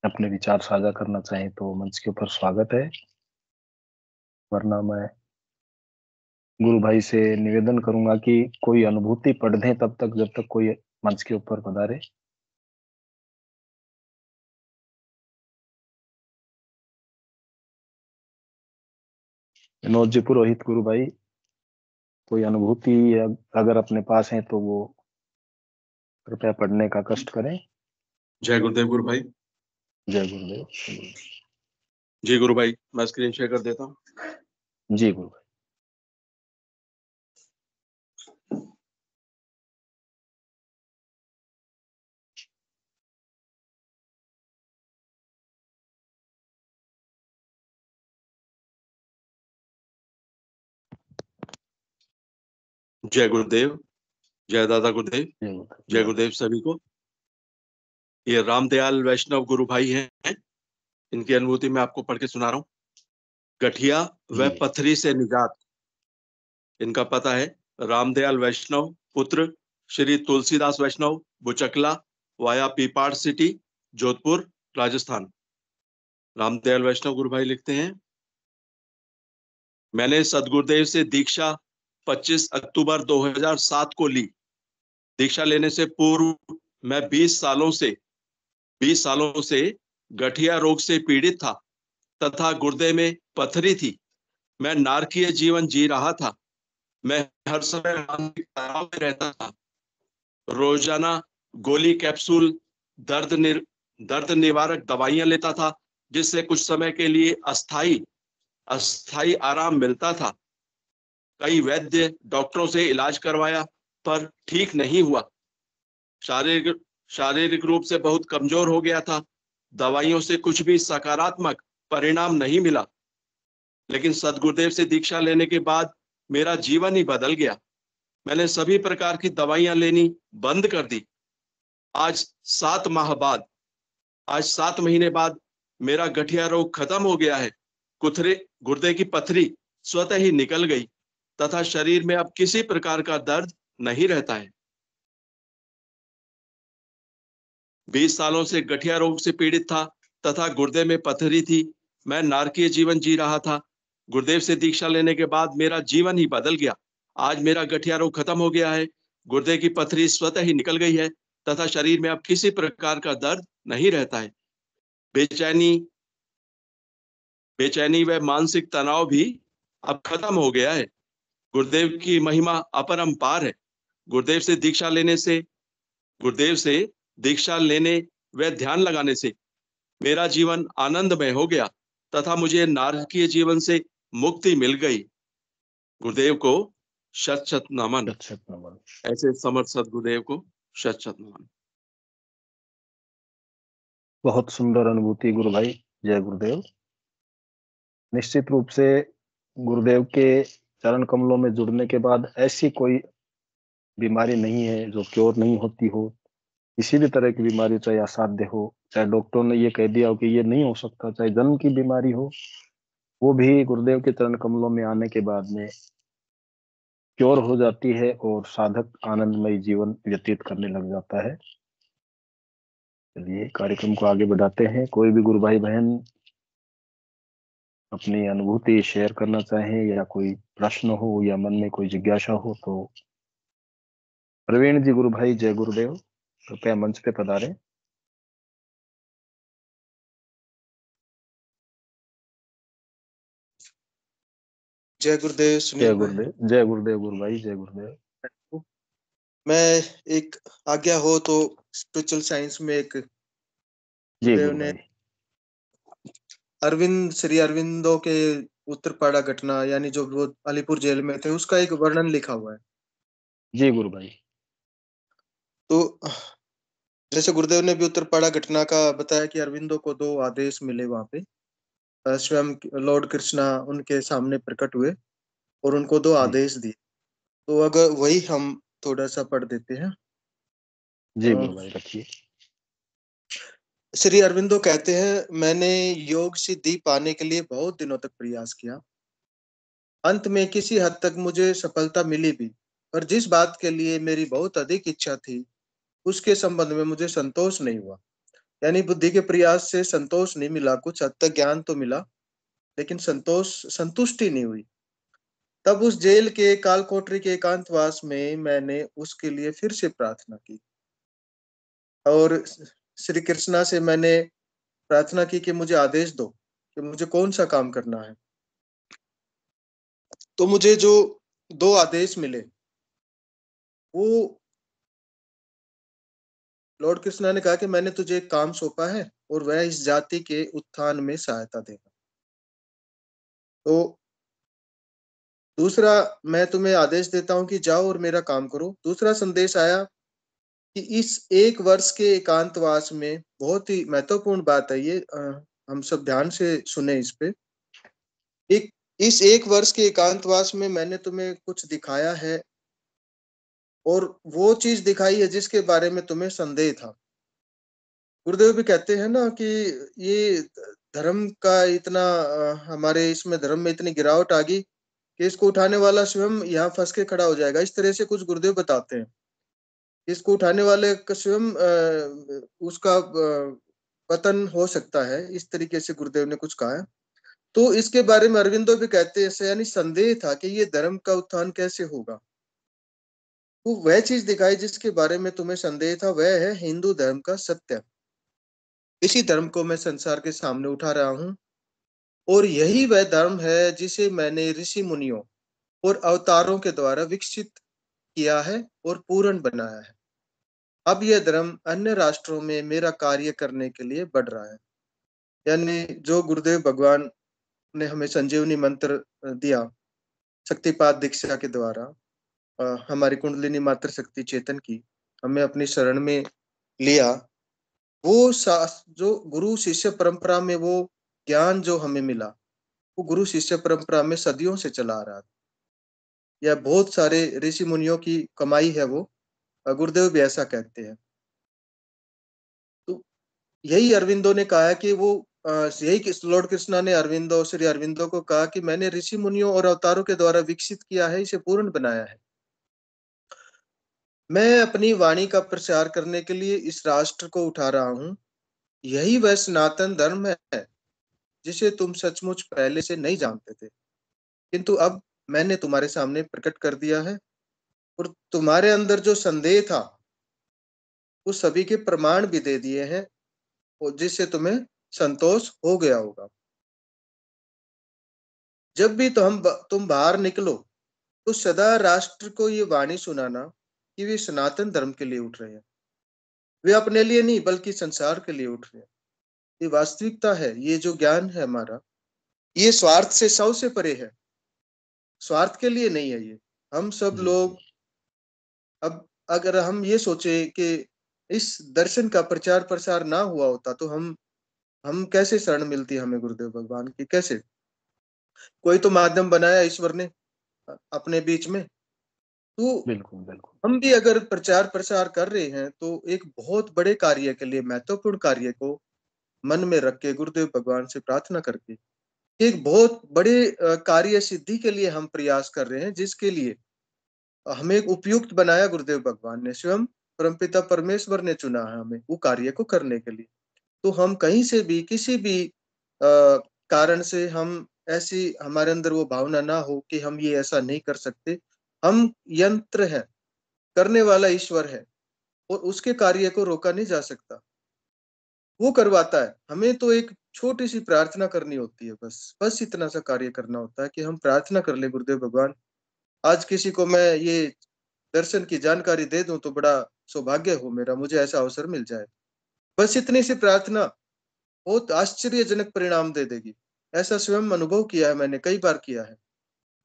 E: अपने विचार साझा करना चाहे तो मंच के ऊपर स्वागत है, वरना मैं गुरु भाई से निवेदन करूंगा कि कोई अनुभूति पढ़ दें तब तक, जब तक कोई मंच के ऊपर पधारे। विनोद जी पुरोहित गुरु भाई, कोई अनुभूति अगर अपने पास है तो वो कृपया पढ़ने का कष्ट करें।
D: जय गुरुदेव गुरु भाई।
E: जय गुरुदेव।
D: जी गुरु भाई, मैं स्क्रीन शेयर कर देता हूँ।
E: जी गुरु भाई।
D: जय गुरुदेव, जय दादा गुरुदेव,
E: जय गुरुदेव।
D: जय गुरुदेव सभी को। ये रामदयाल वैष्णव गुरु भाई हैं, इनकी अनुभूति मैं आपको पढ़ के सुना रहा हूँ। गठिया व
E: जी
D: पत्थरी से निजात। इनका पता है रामदयाल वैष्णव, पुत्र श्री तुलसीदास वैष्णव, बुचकला वाया पीपाड़ सिटी, जोधपुर, राजस्थान। रामदयाल वैष्णव गुरु भाई लिखते हैं, मैंने सदगुरुदेव से दीक्षा 25 अक्टूबर 2007 को ली। दीक्षा लेने से पूर्व मैं 20 सालों से गठिया रोग से पीड़ित था तथा गुर्दे में पथरी थी। मैं नारकीय जीवन जी रहा था। मैं हर समय मानसिक तनाव में रहता था। रोजाना गोली, कैप्सूल, दर्द निवारक दवाइयां लेता था, जिससे कुछ समय के लिए अस्थाई आराम मिलता था। कई वैद्य डॉक्टरों से इलाज करवाया पर ठीक नहीं हुआ। शारीरिक रूप से बहुत कमजोर हो गया था। दवाइयों से कुछ भी सकारात्मक परिणाम नहीं मिला। लेकिन सदगुरुदेव से दीक्षा लेने के बाद मेरा जीवन ही बदल गया। मैंने सभी प्रकार की दवाइयां लेनी बंद कर दी। आज 7 महीने बाद मेरा गठिया रोग खत्म हो गया है। गुर्दे की पथरी स्वतः ही निकल गई तथा शरीर में अब किसी प्रकार का दर्द नहीं रहता है। 20 सालों से गठिया रोग से पीड़ित था तथा गुर्दे में पथरी थी। मैं नारकीय जीवन जी रहा था। गुरुदेव से दीक्षा लेने के बाद मेरा जीवन ही बदल गया। आज मेरा गठिया रोग खत्म हो गया है। गुर्दे की पथरी स्वतः ही निकल गई है तथा शरीर में अब किसी प्रकार का दर्द नहीं रहता है। बेचैनी व मानसिक तनाव भी अब खत्म हो गया है। गुरुदेव की महिमा अपरंपार है। गुरुदेव से दीक्षा लेने व ध्यान लगाने से मेरा जीवन आनंदमय हो गया तथा मुझे नारकीय जीवन से मुक्ति मिल गई। गुरुदेव को शत शत नमन। ऐसे समर्थ सदगुरुदेव को शत शत नमन।
E: बहुत सुंदर अनुभूति गुरु भाई। जय गुरुदेव। निश्चित रूप से गुरुदेव के चरण कमलों में जुड़ने के बाद ऐसी कोई बीमारी नहीं है जो क्योर नहीं होती हो। किसी भी तरह की बीमारी, चाहे असाध्य हो, चाहे डॉक्टरों ने ये कह दिया हो कि ये नहीं हो सकता, चाहे जन्म की बीमारी हो, वो भी गुरुदेव के चरण कमलों में आने के बाद में क्योर हो जाती है और साधक आनंदमय जीवन व्यतीत करने लग जाता है। चलिए कार्यक्रम को आगे बढ़ाते हैं। कोई भी गुरु भाई बहन अपनी अनुभूति शेयर करना चाहें या कोई प्रश्न हो या मन में कोई जिज्ञासा हो तो प्रवीण जी गुरु भाई, जय गुरुदेव, कृपया मंच पे पधारें।
I: जय गुरुदेव
E: जय
I: सुनील भाई।
E: गुरुदेव। जय गुरुदेव गुरु भाई। जय गुरुदेव।
I: मैं एक आज्ञा हो तो स्पिरिचुअल साइंस में एक
E: जी
I: गुरुदेव
E: गुरु
I: ने
E: भाई।
I: श्री अरविंदो के उत्तरपाड़ा घटना, यानी जो वो अलीपुर जेल में थे, उसका एक वर्णन लिखा हुआ है।
E: जी गुरु भाई।
I: तो जैसे गुरुदेव ने भी उत्तरपाड़ा घटना का बताया कि अरविंदो को 2 आदेश मिले वहां पे। स्वयं लॉर्ड कृष्णा उनके सामने प्रकट हुए और उनको 2 आदेश दिए। तो अगर वही हम थोड़ा सा पढ़ देते हैं।
E: जी गुरु भाई रखिए।
I: श्री अरविंदो कहते हैं, मैंने योग सिद्धि पाने के लिए बहुत दिनों तक प्रयास किया। अंत में किसी हद तक मुझे सफलता मिली भी, पर जिस बात के लिए मेरी बहुत अधिक इच्छा थी उसके संबंध में मुझे संतोष नहीं हुआ। यानी बुद्धि के प्रयास से संतोष नहीं मिला। कुछ हद तक ज्ञान तो मिला लेकिन संतुष्टि नहीं हुई। तब उस जेल के काल कोठरी के एकांतवास में मैंने उसके लिए फिर से प्रार्थना की और श्री कृष्णा से मैंने प्रार्थना की कि मुझे आदेश दो कि मुझे कौन सा काम करना है। तो मुझे जो 2 आदेश मिले वो लॉर्ड कृष्णा ने कहा कि मैंने तुझे एक काम सौंपा है और वह इस जाति के उत्थान में सहायता देगा। तो दूसरा मैं तुम्हें आदेश देता हूं कि जाओ और मेरा काम करो। दूसरा संदेश आया कि इस 1 वर्ष के एकांतवास में, बहुत ही महत्वपूर्ण बात है ये, हम सब ध्यान से सुने इस पे। इस 1 वर्ष के एकांतवास में मैंने तुम्हें कुछ दिखाया है और वो चीज दिखाई है जिसके बारे में तुम्हें संदेह था। गुरुदेव भी कहते हैं ना कि ये धर्म का इतना हमारे इसमें धर्म में इतनी गिरावट आ गई कि इसको उठाने वाला स्वयं यहाँ फंस के खड़ा हो जाएगा। इस तरह से कुछ गुरुदेव बताते हैं। इसको उठाने वाले का स्वयं उसका पतन हो सकता है, इस तरीके से गुरुदेव ने कुछ कहा है। तो इसके बारे में अरविंदो भी कहते हैं, यानी संदेह था कि ये धर्म का उत्थान कैसे होगा। तो वह चीज दिखाई जिसके बारे में तुम्हें संदेह था, वह है हिंदू धर्म का सत्य। इसी धर्म को मैं संसार के सामने उठा रहा हूं और यही वह धर्म है जिसे मैंने ऋषि मुनियों और अवतारों के द्वारा विकसित किया है और पूर्ण बनाया है। अब यह धर्म अन्य राष्ट्रों में मेरा कार्य करने के लिए बढ़ रहा है। यानी जो गुरुदेव भगवान ने हमें संजीवनी मंत्र दिया शक्तिपात दीक्षा के द्वारा, हमारी कुंडलिनी मात्र शक्ति चेतन की हमें अपनी शरण में लिया, वो जो गुरु शिष्य परंपरा में वो ज्ञान जो हमें मिला, वो गुरु शिष्य परंपरा में सदियों से चला आ रहा था। यह बहुत सारे ऋषि मुनियों की कमाई है, वो गुरुदेव भी ऐसा कहते हैं। तो यही अरविंदो ने कहा कि वो यही लॉर्ड कृष्णा ने श्री अरविंदो को कहा कि मैंने ऋषि मुनियों और अवतारों के द्वारा विकसित किया है, इसे पूर्ण बनाया है। मैं अपनी वाणी का प्रचार करने के लिए इस राष्ट्र को उठा रहा हूं। यही वह सनातन धर्म है जिसे तुम सचमुच पहले से नहीं जानते थे, किंतु अब मैंने तुम्हारे सामने प्रकट कर दिया है और तुम्हारे अंदर जो संदेह था वो सभी के प्रमाण भी दे दिए हैं और जिससे तुम्हें संतोष हो गया होगा। जब भी तुम बाहर निकलो तो सदा राष्ट्र को ये वाणी सुनाना कि वे सनातन धर्म के लिए उठ रहे हैं। वे अपने लिए नहीं बल्कि संसार के लिए उठ रहे हैं। ये वास्तविकता है। ये जो ज्ञान है हमारा, ये स्वार्थ से 100 से परे है, स्वार्थ के लिए नहीं है। ये हम सब लोग, अब अगर हम ये सोचे कि इस दर्शन का प्रचार प्रसार ना हुआ होता तो हम कैसे शरण मिलती हमें गुरुदेव भगवान की, कैसे? कोई तो माध्यम बनाया ईश्वर ने अपने बीच में। तो
E: बिल्कुल बिल्कुल
I: हम भी अगर प्रचार प्रसार कर रहे हैं तो एक बहुत बड़े कार्य के लिए, महत्वपूर्ण कार्य को मन में रख के गुरुदेव भगवान से प्रार्थना करके एक बहुत बड़े कार्य सिद्धि के लिए हम प्रयास कर रहे हैं, जिसके लिए हमें एक उपयुक्त बनाया गुरुदेव भगवान ने, स्वयं परमपिता परमेश्वर ने चुना है हमें वो कार्य को करने के लिए। तो हम कहीं से भी किसी भी कारण से हम ऐसी हमारे अंदर वो भावना ना हो कि हम ये ऐसा नहीं कर सकते। हम यंत्र है, करने वाला ईश्वर है और उसके कार्य को रोका नहीं जा सकता, वो करवाता है। हमें तो एक छोटी सी प्रार्थना करनी होती है, बस इतना सा कार्य करना होता है कि हम प्रार्थना कर ले, गुरुदेव भगवान आज किसी को मैं ये दर्शन की जानकारी दे दूं तो बड़ा सौभाग्य हो मेरा, मुझे ऐसा अवसर मिल जाए। बस इतनी सी प्रार्थना बहुत आश्चर्यजनक परिणाम दे देगी। ऐसा स्वयं अनुभव किया है मैंने, कई बार किया है।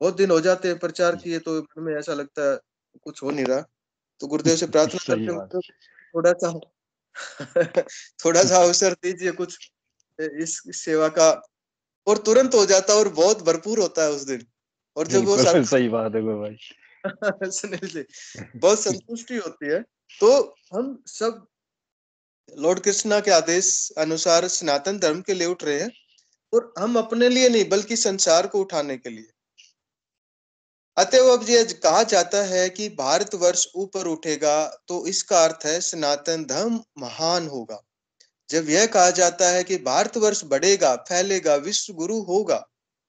I: बहुत दिन हो जाते हैं प्रचार किए तो मन में ऐसा लगता है कुछ हो नहीं रहा, तो गुरुदेव से प्रार्थना
E: सही
I: करते
E: बात।
I: तो थोड़ा सा थोड़ा सा अवसर दीजिए कुछ इस सेवा का, और तुरंत हो जाता है और बहुत भरपूर होता है उस दिन। और जब वो
E: बिल्कुल सही बात है गुरु भाई।
I: सुनील जी, बहुत संतुष्टि होती है। तो हम सब लॉर्ड कृष्णा के आदेश अनुसार सनातन धर्म के लिए उठ रहे हैं और हम अपने लिए नहीं बल्कि संसार को उठाने के लिए। अतएव अब ये कहा जाता है कि भारतवर्ष ऊपर उठेगा तो इसका अर्थ है सनातन धर्म महान होगा। जब यह कहा जाता है कि भारतवर्ष बढ़ेगा, फैलेगा, विश्व गुरु होगा,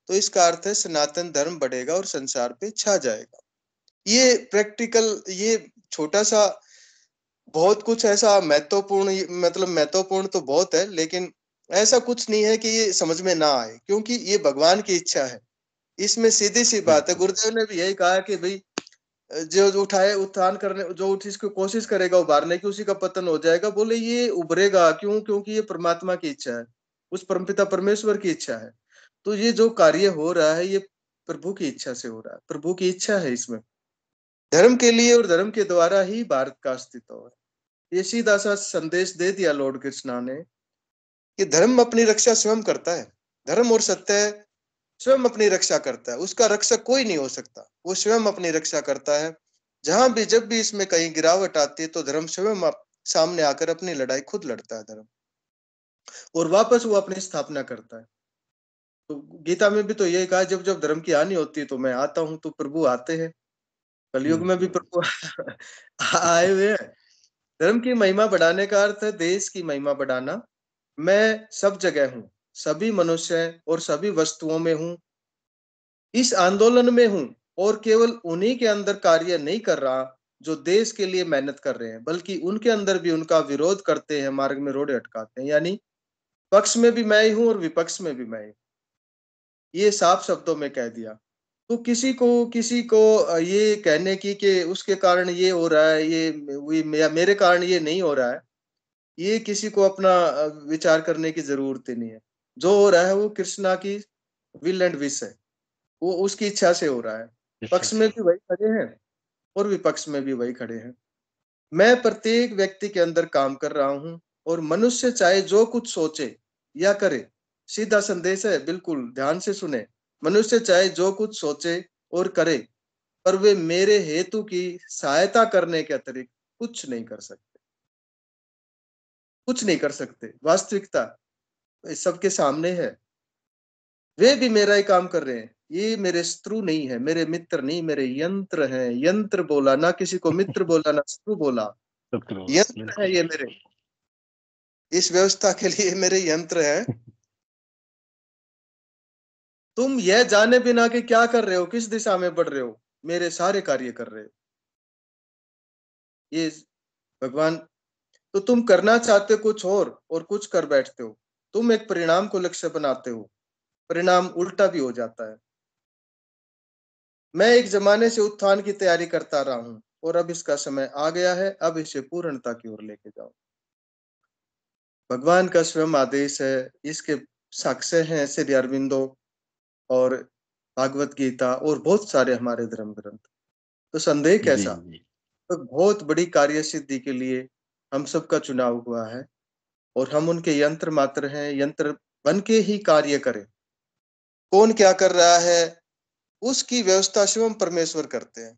I: तो इसका अर्थ है सनातन धर्म बढ़ेगा और संसार पे छा जाएगा। ये प्रैक्टिकल, ये छोटा सा बहुत कुछ ऐसा महत्वपूर्ण, मतलब महत्वपूर्ण तो बहुत है, लेकिन ऐसा कुछ नहीं है कि ये समझ में ना आए, क्योंकि ये भगवान की इच्छा है। इसमें सीधी सी बात है। गुरुदेव ने भी यही कहा कि भाई जो उठाए उत्थान करने, जो उठ इसकी कोशिश करेगा उभारने की, उसी का पतन हो जाएगा। बोले ये उभरेगा क्यों? क्योंकि ये परमात्मा की इच्छा है, उस परमपिता परमेश्वर की इच्छा है। तो ये जो कार्य हो रहा है ये प्रभु की इच्छा से हो रहा है, प्रभु की इच्छा है इसमें। धर्म के लिए और धर्म के द्वारा ही भारत का अस्तित्व है। ये सीधा सा संदेश दे दिया लॉर्ड कृष्णा ने कि धर्म अपनी रक्षा स्वयं करता है। धर्म और सत्य स्वयं अपनी रक्षा करता है, उसका रक्षक कोई नहीं हो सकता, वो स्वयं अपनी रक्षा करता है। जहां भी जब भी इसमें कहीं गिरावट आती है तो धर्म स्वयं सामने आकर अपनी लड़ाई खुद लड़ता है धर्म, और वापस वो अपनी स्थापना करता है। तो गीता में भी तो यही कहा, जब जब धर्म की हानि होती है तो मैं आता हूं, तो प्रभु आते हैं। कलयुग में भी प्रभु आए हुए हैं। धर्म की महिमा बढ़ाने का अर्थ है देश की महिमा बढ़ाना। मैं सब जगह हूँ, सभी मनुष्य और सभी वस्तुओं में हूँ, इस आंदोलन में हूँ, और केवल उन्हीं के अंदर कार्य नहीं कर रहा जो देश के लिए मेहनत कर रहे हैं, बल्कि उनके अंदर भी उनका विरोध करते हैं, मार्ग में रोड़े अटकाते हैं। यानी पक्ष में भी मैं ही हूँ और विपक्ष में भी मैं ही। ये साफ शब्दों में कह दिया। तो किसी को ये कहने की कि उसके कारण ये हो रहा है, ये मेरे कारण ये नहीं हो रहा है, ये किसी को अपना विचार करने की जरूरत ही नहीं है। जो हो रहा है वो कृष्णा की विल एंड विश है, वो उसकी इच्छा से हो रहा है। पक्ष में भी वही खड़े हैं और विपक्ष में भी वही खड़े हैं। मैं प्रत्येक व्यक्ति के अंदर काम कर रहा हूँ, और मनुष्य चाहे जो कुछ सोचे या करे, सीधा संदेश है, बिल्कुल ध्यान से सुने। मनुष्य चाहे जो कुछ सोचे और करे, पर वे मेरे हेतु की सहायता करने के अतिरिक्त कुछ नहीं कर सकते, कुछ नहीं कर सकते। वास्तविकता सबके सामने है। वे भी मेरा ही काम कर रहे हैं। ये मेरे शत्रु नहीं है, मेरे मित्र नहीं, मेरे यंत्र हैं। यंत्र बोला, ना किसी को मित्र बोला, ना शत्रु बोला, यंत्र है ये मेरे। इस व्यवस्था के लिए मेरे यंत्र हैं। तुम यह जाने बिना कि क्या कर रहे हो, किस दिशा में बढ़ रहे हो, मेरे सारे कार्य कर रहे हो। ये भगवान, तो तुम करना चाहते हो कुछ और कुछ कर बैठते हो। तुम एक परिणाम को लक्ष्य बनाते हो, परिणाम उल्टा भी हो जाता है। मैं एक जमाने से उत्थान की तैयारी करता रहा हूं, और अब इसका समय आ गया है, अब इसे पूर्णता की ओर लेके जाओ। भगवान का स्वयं आदेश है। इसके साक्ष्य हैं श्री अरविंदो और भागवत गीता और बहुत सारे हमारे धर्म ग्रंथ। तो संदेह कैसा? तो बहुत बड़ी कार्य सिद्धि के लिए हम सबका चुनाव हुआ है, और हम उनके यंत्र मात्र हैं। यंत्र बन के ही कार्य करें। कौन क्या कर रहा है उसकी व्यवस्था स्वयं परमेश्वर करते हैं।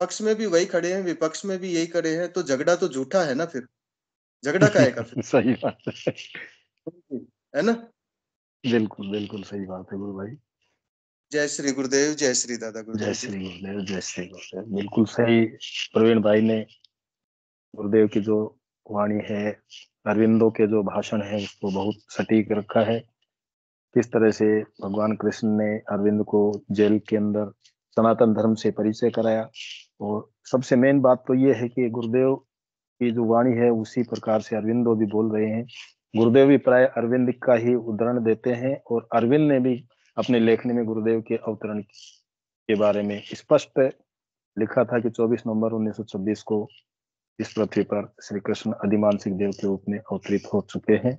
I: पक्ष में भी वही खड़े हैं, विपक्ष में भी यही खड़े हैं, तो झगड़ा तो झूठा है ना, फिर झगड़ा काहे का फिर?
E: सही बात
I: है ना?
E: बिल्कुल बिल्कुल सही बात है गुरु भाई।
I: जय श्री गुरुदेव, जय श्री दादा गुरुदेव।
E: जय श्री गुरुदेव, जय श्री गुरुदेव। बिल्कुल सही प्रवीण भाई ने गुरुदेव की जो वाणी है, अरविंदो के जो भाषण है, उसको बहुत सटीक रखा है। किस तरह से भगवान कृष्ण ने अरविंद को जेल के अंदर सनातन धर्म से परिचय कराया। और सबसे मेन बात तो ये है कि गुरुदेव की जो वाणी है उसी प्रकार से अरविंदो भी बोल रहे हैं। गुरुदेव भी प्राय अरविंद का ही उदाहरण देते हैं, और अरविंद ने भी अपने लेखनी में गुरुदेव के अवतरण के बारे में स्पष्ट लिखा था कि 24 नवंबर 1926 को इस पृथ्वी पर श्री कृष्ण अधिमानसिक देव के रूप में अवतरित हो चुके हैं।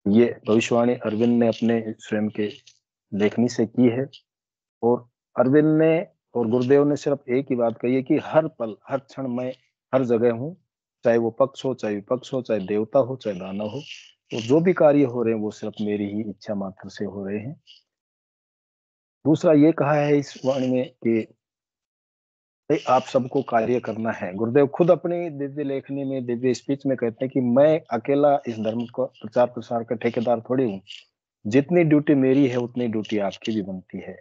E: ये भविष्यवाणी अरविंद ने अपने स्वयं के लेखनी से की है। और अरविंद ने और गुरुदेव ने सिर्फ एक ही बात कही है कि हर पल हर क्षण मैं हर जगह हूँ, चाहे वो पक्ष हो, चाहे विपक्ष हो, चाहे देवता हो, चाहे दानव हो, तो जो भी कार्य हो रहे हैं वो सिर्फ मेरी ही इच्छा मात्र से हो रहे हैं। दूसरा ये कहा है इस वाणी में कि आप सबको कार्य करना है। गुरुदेव खुद अपनी दिव्य लेखनी में, दिव्य स्पीच में कहते हैं कि मैं अकेला इस धर्म का प्रचार प्रसार का ठेकेदार थोड़ी हूँ। जितनी ड्यूटी मेरी है उतनी ड्यूटी आपकी भी बनती है।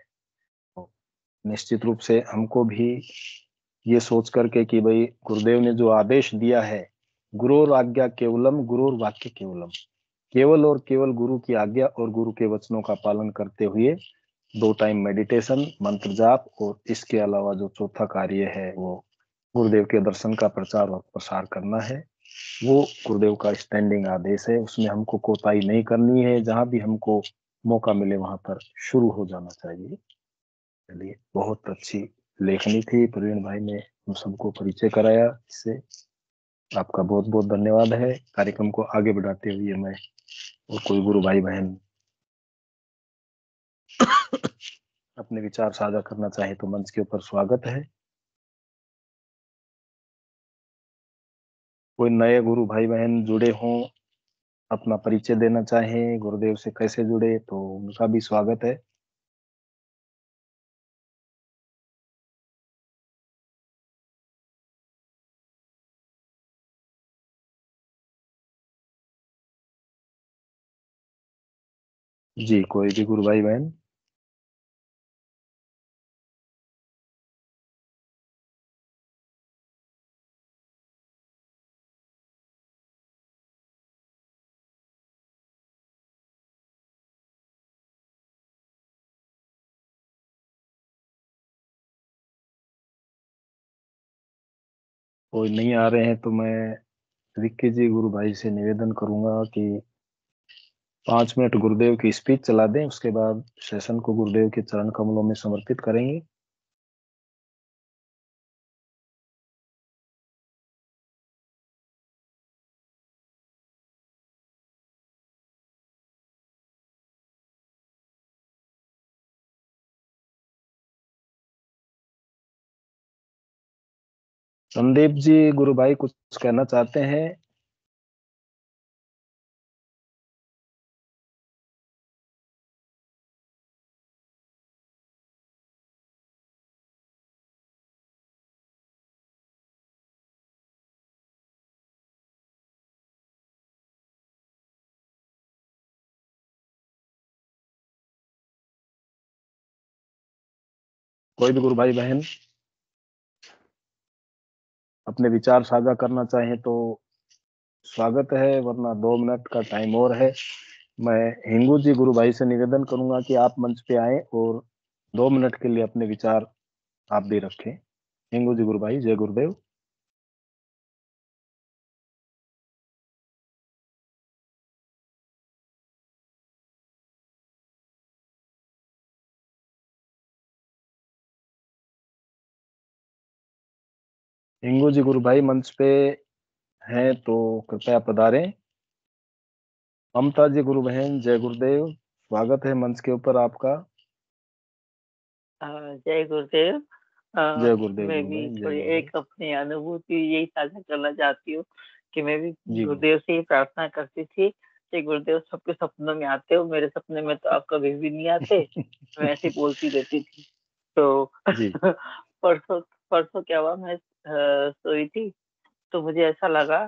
E: तो निश्चित रूप से हमको भी ये सोच करके कि भाई गुरुदेव ने जो आदेश दिया है, गुरुर आज्ञा केवलम गुरुर वाक्य केवलम, केवल और केवल गुरु की आज्ञा और गुरु के वचनों का पालन करते हुए 2 टाइम मेडिटेशन, मंत्र जाप, और इसके अलावा जो चौथा कार्य है वो गुरुदेव के दर्शन का प्रचार और प्रसार करना है। वो गुरुदेव का स्टैंडिंग आदेश है, उसमें हमको कोताही नहीं करनी है। जहां भी हमको मौका मिले वहां पर शुरू हो जाना चाहिए। चलिए, बहुत अच्छी लेखनी थी, प्रवीण भाई ने हम सबको परिचय कराया इससे। आपका बहुत बहुत धन्यवाद है। कार्यक्रम को आगे बढ़ाते हुए मैं और कोई गुरु भाई बहन अपने विचार साझा करना चाहे तो मंच के ऊपर स्वागत है। कोई नए गुरु भाई बहन जुड़े हों, अपना परिचय देना चाहें, गुरुदेव से कैसे जुड़े, तो उनका भी स्वागत है। जी, कोई भी गुरु भाई बहन। कोई नहीं आ रहे हैं तो मैं विक्की जी गुरु भाई से निवेदन करूंगा कि 5 मिनट गुरुदेव की स्पीच चला दें, उसके बाद सेशन को गुरुदेव के चरण कमलों में समर्पित करेंगे। संदीप जी गुरु भाई कुछ कहना चाहते हैं? कोई भी गुरु भाई बहन अपने विचार साझा करना चाहें तो स्वागत है, वरना 2 मिनट का टाइम और है। मैं हिंगू जी गुरु भाई से निवेदन करूंगा कि आप मंच पे आए और 2 मिनट के लिए अपने विचार आप भी रखें। हिंगू जी गुरु भाई, जय गुरुदेव। हिंगू जी गुरु भाई मंच पे हैं तो कृपया पधारें। ममता जी गुरु बहन, जय गुरुदेव, स्वागत है मंच के ऊपर आपका।
J: जय गुरुदेव।
E: जय गुरुदेव
J: मैं
E: गुरु
J: भी
E: बहन, जय
J: थोड़ी
E: गुरुदेव।
J: एक अपनी अनुभूति यही साझा करना चाहती हूँ कि मैं भी
E: जी
J: गुरुदेव से ही प्रार्थना करती थी कि गुरुदेव सबके सपनों में आते हो, मेरे सपने में तो आप कभी भी नहीं आते। मैं ऐसे बोलती रहती थी। तो
E: जी
J: परसों परसों क्या हुआ, मैं सोई थी तो मुझे ऐसा लगा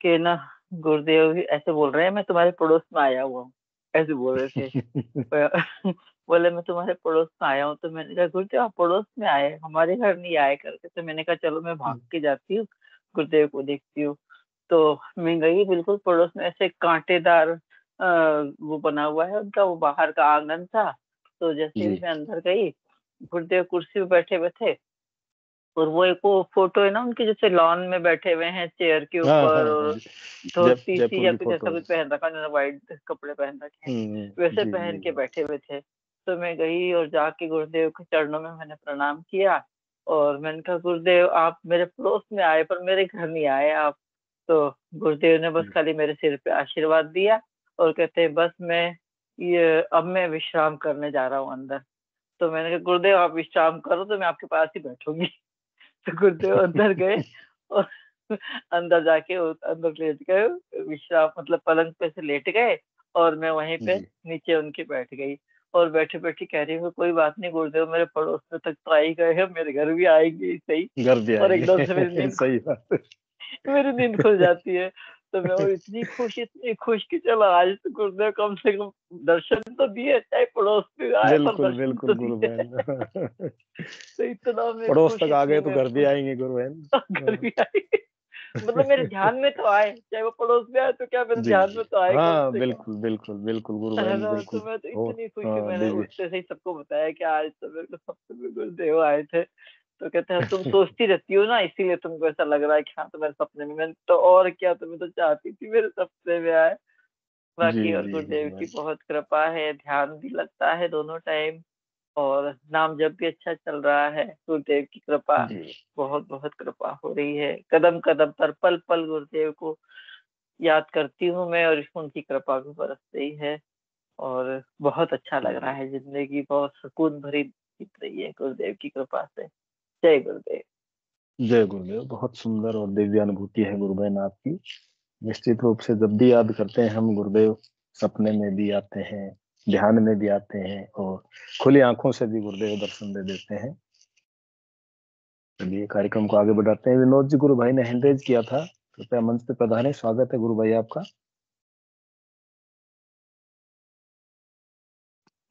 J: कि ना गुरुदेव भी ऐसे बोल रहे हैं, मैं तुम्हारे पड़ोस में आया हुआ हूँ, ऐसे बोल रहे थे। बोले मैं तुम्हारे पड़ोस में आया हूँ। तो मैंने कहा गुरुदेव आप पड़ोस में आए, हमारे घर नहीं आए करके। तो मैंने कहा चलो मैं भाग के जाती हूँ, गुरुदेव को देखती हूँ। तो मैं गई, बिल्कुल पड़ोस में ऐसे कांटेदार वो बना हुआ है उनका, वो बाहर का आंगन था। तो जैसे ही
E: जी
J: मैं अंदर गई, गुरुदेव कुर्सी पे बैठे हुए थे और वो एक वो फोटो है ना उनके, जैसे लॉन में बैठे हुए हैं चेयर के
E: हाँ
J: ऊपर,
E: हाँ
J: और धोती सी
E: जयपुर
J: या
E: की
J: कुछ ऐसा
E: फोटो।
J: कुछ पहन रखा, उन्होंने व्हाइट कपड़े पहन रखे हैं, वैसे
E: जी
J: पहन
E: जी
J: के बैठे हुए थे। तो मैं गई और जाके गुरुदेव के चरणों में मैंने प्रणाम किया और मैंने कहा गुरुदेव आप मेरे पड़ोस में आए पर मेरे घर नहीं आए आप। तो गुरुदेव ने बस खाली मेरे सिर पे आशीर्वाद दिया और कहते बस मैं ये अब मैं विश्राम करने जा रहा हूँ अंदर। तो मैंने कहा गुरुदेव आप विश्राम करो, तो मैं आपके पास ही बैठूंगी। तो गुरुदेव अंदर गए और अंदर जाके अंदर लेट गए, विश्राम मतलब पलंग पे से लेट गए और मैं वहीं पे
E: जी
J: नीचे उनके बैठ गई। और बैठे बैठे कह रही हूँ कोई बात नहीं गुरुदेव, मेरे पड़ोस में तक तो आ ही गए हैं, मेरे घर भी आएंगे ही सही।
E: घर भी
J: और एकदम से
E: आएंगे। सही बात।
J: मेरी नींद खुल जाती है। तो मैं और इतनी खुश कि चलो आज तो गुरुदेव कम से कम दर्शन तो दिए, चाहे पड़ोस में आए पर
E: बिल्कुल
J: दर्शन
E: बिल्कुल
J: तो
E: गुरु
J: दिए।
E: बहन।
J: तो इतना मैं
E: पड़ोस
J: खुश,
E: तक आ
J: इतनी
E: गए तो
J: मैं
E: घर भी
J: खुश,
E: आएंगे गुरु
J: घर
E: बहन।
J: भी आए, मतलब मेरे ध्यान में तो आए, चाहे वो पड़ोस में आए तो क्या मेरे
E: जी
J: ध्यान
E: जी
J: में तो आए कम
E: हाँ,
J: से कम,
E: बिल्कुल बिल्कुल बिल्कुल गुरु
J: है
E: बहन,
J: ना।
E: बिल्कुल।
J: तो मैं तो
E: ओ
J: इतनी खुश हुई,
E: हाँ
J: मैंने
E: दीजिए।
J: उठते से ही सबको बताया कि आज तो मेरे को सपने में गुरुदेव आए थे। तो कहते हैं तुम सोचती रहती हो ना इसीलिए तुमको ऐसा लग रहा है कि हाँ तुम्हारे सपने में। मैंने तो और क्या, तुम्हें तो चाहती थी मेरे सपने में आए। बाकी और गुरुदेव की बहुत कृपा है, ध्यान भी लगता है दोनों टाइम और नाम जब भी अच्छा चल रहा है। गुरुदेव की कृपा, बहुत बहुत कृपा हो रही है। कदम कदम पर पल पल गुरुदेव को याद करती हूँ मैं और उनकी कृपा भी बरस रही है और बहुत अच्छा लग रहा है। जिंदगी बहुत सुकून भरी बीत रही है गुरुदेव की कृपा से। जय गुरुदेव।
E: जय गुरुदेव। बहुत सुंदर और दिव्य अनुभूति है गुरु बहन आपकी। निश्चित रूप से जब भी याद करते हैं हम गुरुदेव, सपने में भी आते हैं, ध्यान में भी आते हैं और खुली आंखों से भी गुरुदेव दर्शन दे देते हैं। चलिए कार्यक्रम को आगे बढ़ाते हैं। विनोद जी, गुरु भाई ने हैंड रेज किया था, कृपया मंच पे पधारें। स्वागत है गुरु भाई आपका।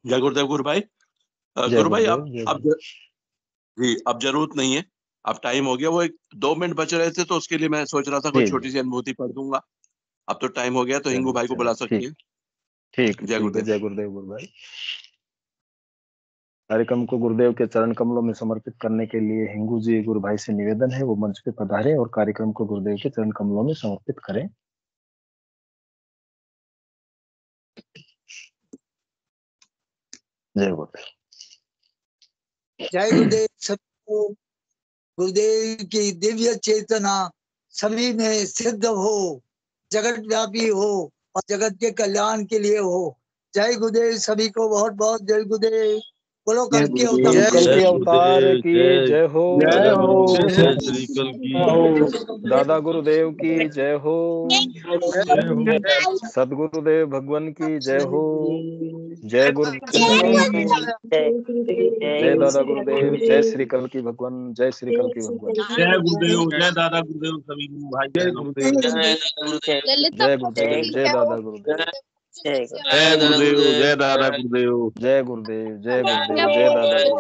D: जय गुरुदेव गुरु भाई। गुरु भाई अब जरूरत नहीं है, अब टाइम हो गया। वो 1-2 मिनट बच रहे थे तो उसके लिए मैं सोच रहा था कोई छोटी सी अनुभूति पढ़ दूंगा। अब तो टाइम हो गया तो हिंगू भाई को बुला सकती है।
E: ठीक, जय गुरुदेव। जय गुरुदेव गुरु भाई। कार्यक्रम को गुरुदेव के चरण कमलों में समर्पित करने के लिए हिंगू जी गुरु भाई से निवेदन है वो मंच पे पधारे और कार्यक्रम को गुरुदेव के चरण कमलों में समर्पित करें। जय गुरुदेव।
K: जय गुरुदेव। सबको गुरुदेव की दिव्य चेतना सभी में सिद्ध हो, जगत व्यापी हो और जगत के कल्याण के लिए हो। जय गुरुदेव सभी को बहुत बहुत जय गुरुदेव। बोलो कल की
E: अवतार की जय हो।
L: जय हो। जय श्री कल की
E: दादा गुरुदेव की जय हो। सदगुरुदेव भगवान की जय हो। जय गुरुदेव। जय दादा गुरुदेव। जय श्री कल की भगवान। जय श्री कल की भगवान।
L: जय गुरुदेव। जय दादा गुरुदेव सभी भाई बहनों।
E: जय गुरुदेव। जय दादा गुरुदेव।
L: जय गुरुदेव। जय दादा गुरुदेव।
E: जय गुरुदेव। जय गुरुदेव। जय दादा गुरुदेव।